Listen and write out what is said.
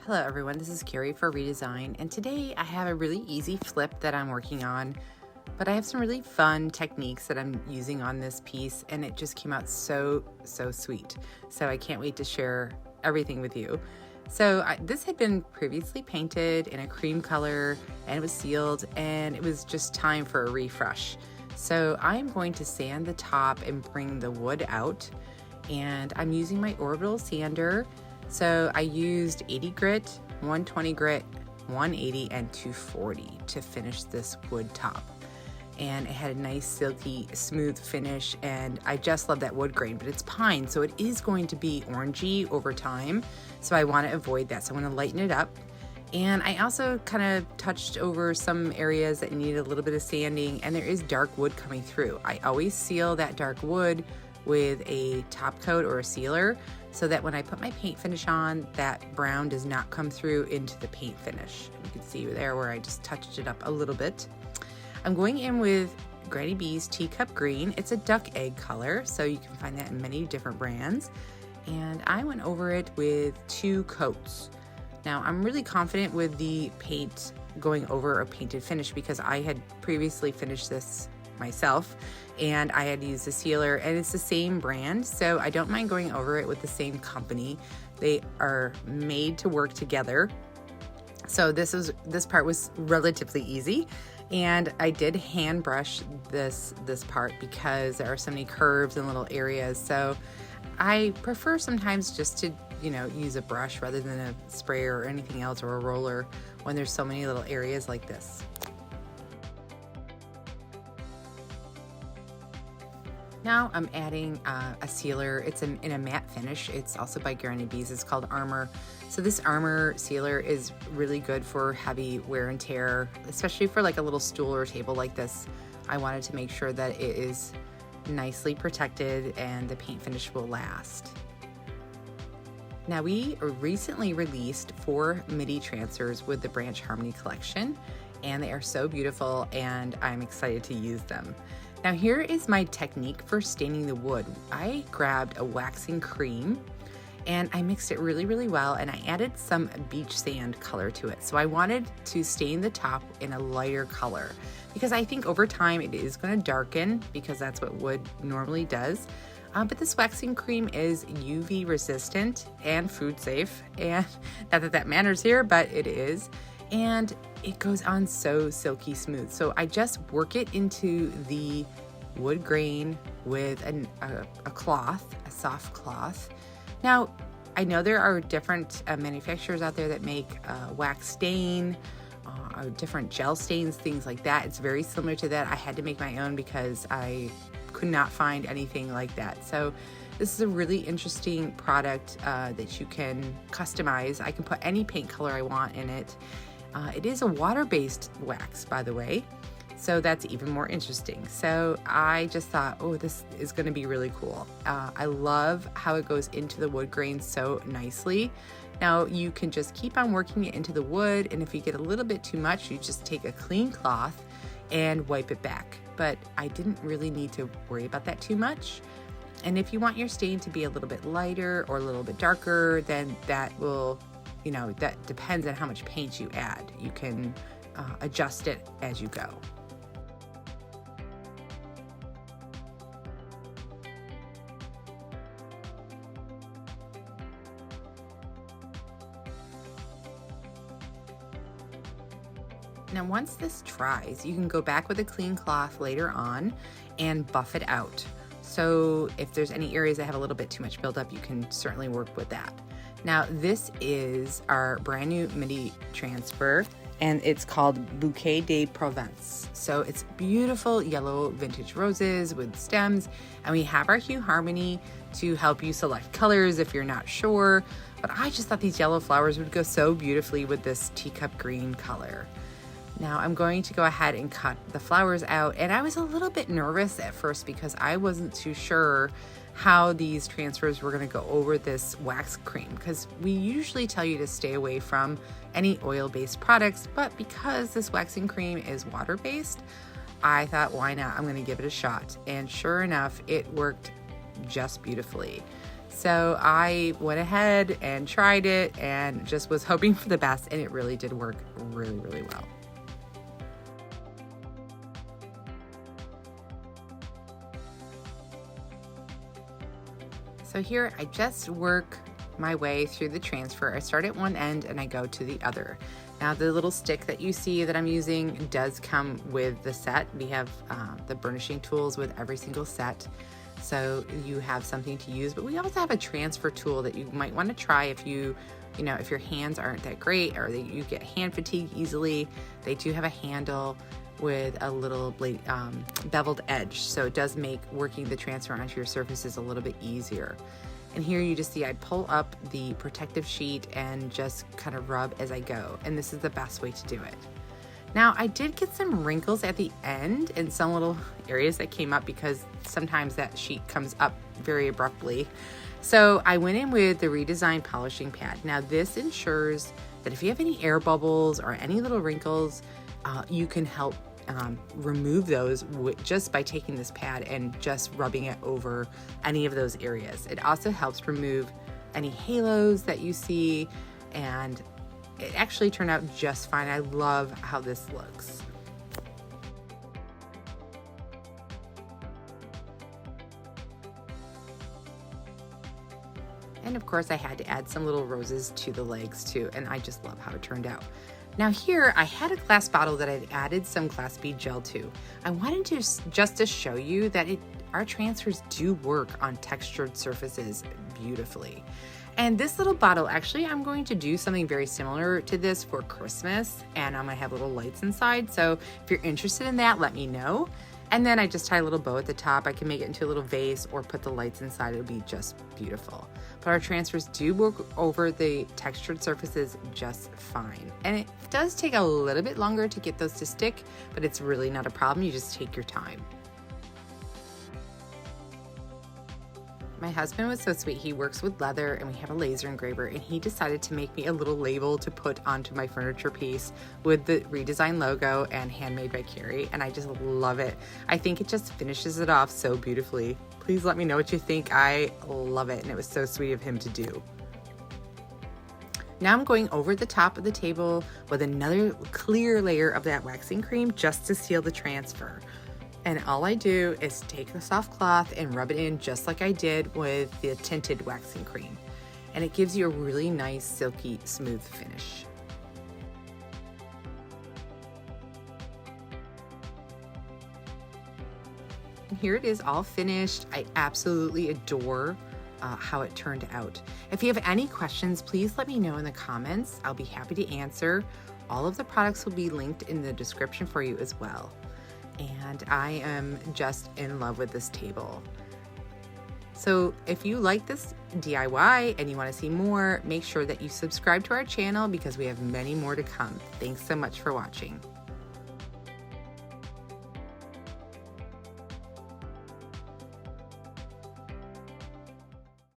Hello everyone, this is Carrie for Redesign, and today I have a really easy flip that I'm working on, but I have some really fun techniques that I'm using on this piece, and it just came out so sweet. So I can't wait to share everything with you. So this had been previously painted in a cream color, and it was sealed, and it was just time for a refresh. So I'm going to sand the top and bring the wood out, and I'm using my orbital sander. So I used 80 grit, 120 grit, 180, and 240 to finish this wood top. And it had a nice silky smooth finish, and I just love that wood grain, but it's pine, so it is going to be orangey over time. So I want to avoid that. So I'm going to lighten it up. And I also kind of touched over some areas that need a little bit of sanding, and there is dark wood coming through. I always seal that dark wood with a top coat or a sealer, so that when I put my paint finish on, that brown does not come through into the paint finish. You can see there where I just touched it up a little bit. I'm going in with Granny B's Teacup Green. It's a duck egg color, so you can find that in many different brands. And I went over it with 2 coats. Now I'm really confident with the paint going over a painted finish because I had previously finished this myself, and I had used a sealer, and it's the same brand, so I don't mind going over it with the same company. They are made to work together. So this part was relatively easy, and I did hand brush this part because there are so many curves and little areas. So I prefer sometimes just to use a brush rather than a sprayer or anything else, or a roller, when there's so many little areas like this. Now I'm adding a sealer. It's in a matte finish. It's also by Granny B's. It's called Armor. So this Armor sealer is really good for heavy wear and tear, especially for like a little stool or table like this. I wanted to make sure that it is nicely protected and the paint finish will last. Now we recently released 4 Middy transfers with the Branch Harmony collection, and they are so beautiful, and I'm excited to use them. Now here is my technique for staining the wood. I grabbed a waxing cream and I mixed it really well, and I added some beach sand color to it. So I wanted to stain the top in a lighter color because I think over time it is going to darken, because that's what wood normally does. But this waxing cream is UV resistant and food safe, and not that that matters here, but it is. And it goes on so silky smooth. So I just work it into the wood grain with a cloth, a soft cloth. Now, I know there are different manufacturers out there that make wax stain, different gel stains, things like that. It's very similar to that. I had to make my own because I could not find anything like that. So this is a really interesting product that you can customize. I can put any paint color I want in it. It is a water-based wax, by the way, so that's even more interesting. So I just thought, oh, this is going to be really cool. I love how it goes into the wood grain so nicely. Now you can just keep on working it into the wood, and if you get a little bit too much, you just take a clean cloth and wipe it back. But I didn't really need to worry about that too much. And if you want your stain to be a little bit lighter or a little bit darker, then that will, that depends on how much paint you add. You can adjust it as you go. Now once this dries, you can go back with a clean cloth later on and buff it out. So if there's any areas that have a little bit too much buildup, you can certainly work with that. Now this is our brand new Middy transfer, and it's called Bouquet de Provence. So it's beautiful yellow vintage roses with stems, and we have our hue harmony to help you select colors if you're not sure. But I just thought these yellow flowers would go so beautifully with this teacup green color. Now I'm going to go ahead and cut the flowers out, and I was a little bit nervous at first because I wasn't too sure how these transfers were going to go over this wax cream, because we usually tell you to stay away from any oil-based products, but because this waxing cream is water-based, I thought, why not? I'm going to give it a shot. And sure enough, it worked just beautifully. So I went ahead and tried it and just was hoping for the best, and it really did work really, really well. So here I just work my way through the transfer. I start at one end and I go to the other. Now the little stick that you see that I'm using does come with the set. We have the burnishing tools with every single set, so you have something to use. But we also have a transfer tool that you might want to try if if your hands aren't that great or that you get hand fatigue easily. They do have a handle with a little blade, beveled edge, so it does make working the transfer onto your surfaces a little bit easier. And here you just see I pull up the protective sheet and just kind of rub as I go, and this is the best way to do it. Now I did get some wrinkles at the end in some little areas that came up because sometimes that sheet comes up very abruptly. So I went in with the Redesign polishing pad. Now this ensures that if you have any air bubbles or any little wrinkles, you can help remove those just by taking this pad and just rubbing it over any of those areas. It also helps remove any halos that you see, and it actually turned out just fine. I love how this looks. And of course I had to add some little roses to the legs too, and I just love how it turned out. Now here I had a glass bottle that I'd added some glass bead gel to. I wanted to just to show you that our transfers do work on textured surfaces beautifully. And this little bottle, actually I'm going to do something very similar to this for Christmas, and I'm gonna have little lights inside. So if you're interested in that, let me know. And then I just tie a little bow at the top. I can make it into a little vase or put the lights inside. It'll be just beautiful. But our transfers do work over the textured surfaces just fine. And it does take a little bit longer to get those to stick, but it's really not a problem. You just take your time. My husband was so sweet. He works with leather and we have a laser engraver, and he decided to make me a little label to put onto my furniture piece with the Redesign logo and handmade by Carrie, and I just love it. I think it just finishes it off so beautifully. Please let me know what you think. I love it, and it was so sweet of him to do. Now I'm going over the top of the table with another clear layer of that waxing cream just to seal the transfer. And all I do is take a soft cloth and rub it in just like I did with the tinted waxing cream. And it gives you a really nice, silky, smooth finish. And here it is all finished. I absolutely adore how it turned out. If you have any questions, please let me know in the comments. I'll be happy to answer. All of the products will be linked in the description for you as well. And I am just in love with this table. So if you like this DIY and you want to see more, make sure that you subscribe to our channel because we have many more to come. Thanks so much for watching.